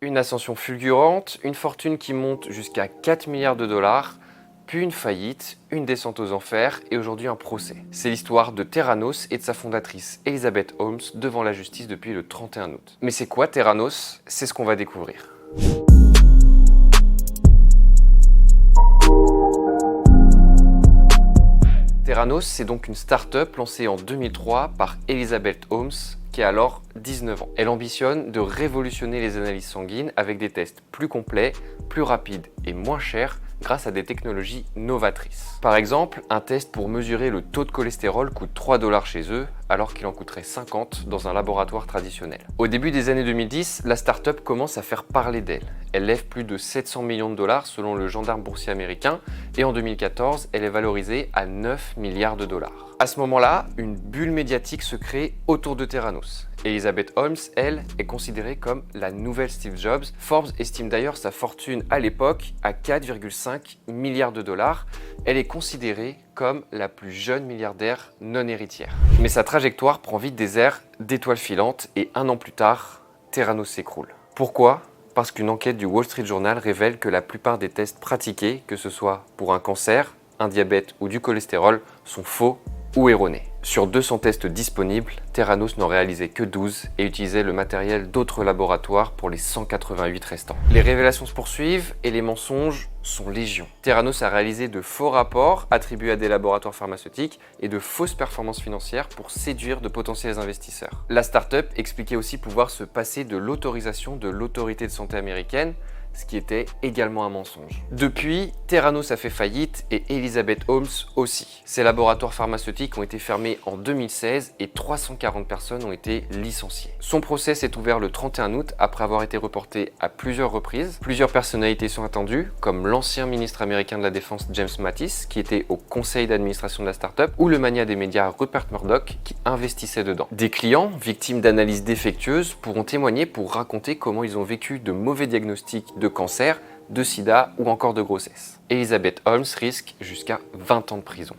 Une ascension fulgurante, une fortune qui monte jusqu'à 4 milliards de dollars, puis une faillite, une descente aux enfers et aujourd'hui un procès. C'est l'histoire de Theranos et de sa fondatrice Elizabeth Holmes devant la justice depuis le 31 août. Mais c'est quoi Theranos? C'est ce qu'on va découvrir. Theranos, c'est donc une start-up lancée en 2003 par Elizabeth Holmes, qui a alors 19 ans. Elle ambitionne de révolutionner les analyses sanguines avec des tests plus complets, plus rapides et moins chers grâce à des technologies novatrices. Par exemple, un test pour mesurer le taux de cholestérol coûte 3 $ chez eux, alors qu'il en coûterait 50 dans un laboratoire traditionnel. Au début des années 2010, la start-up commence à faire parler d'elle. Elle lève plus de 700 millions de dollars selon le gendarme boursier américain, et en 2014, elle est valorisée à 9 milliards de dollars. À ce moment-là, une bulle médiatique se crée autour de Theranos. Elizabeth Holmes, elle, est considérée comme la nouvelle Steve Jobs. Forbes estime d'ailleurs sa fortune à l'époque à 4,5 milliards de dollars. Elle est considérée comme la plus jeune milliardaire non héritière. Mais sa trajectoire prend vite des airs d'étoile filante et un an plus tard, Theranos s'écroule. Pourquoi ? Parce qu'une enquête du Wall Street Journal révèle que la plupart des tests pratiqués, que ce soit pour un cancer, un diabète ou du cholestérol, sont faux ou erronés. Sur 200 tests disponibles, Theranos n'en réalisait que 12 et utilisait le matériel d'autres laboratoires pour les 188 restants. Les révélations se poursuivent et les mensonges sont légion. Theranos a réalisé de faux rapports attribués à des laboratoires pharmaceutiques et de fausses performances financières pour séduire de potentiels investisseurs. La start-up expliquait aussi pouvoir se passer de l'autorisation de l'autorité de santé américaine, ce qui était également un mensonge. Depuis, Theranos a fait faillite et Elizabeth Holmes aussi. Ses laboratoires pharmaceutiques ont été fermés en 2016 et 340 personnes ont été licenciées. Son procès s'est ouvert le 31 août après avoir été reporté à plusieurs reprises. Plusieurs personnalités sont attendues, comme l'ancien ministre américain de la Défense James Mattis, qui était au conseil d'administration de la start-up, ou le magnat des médias Rupert Murdoch, qui investissait dedans. Des clients, victimes d'analyses défectueuses, pourront témoigner pour raconter comment ils ont vécu de mauvais diagnostics de cancer, de sida ou encore de grossesse. Elizabeth Holmes risque jusqu'à 20 ans de prison.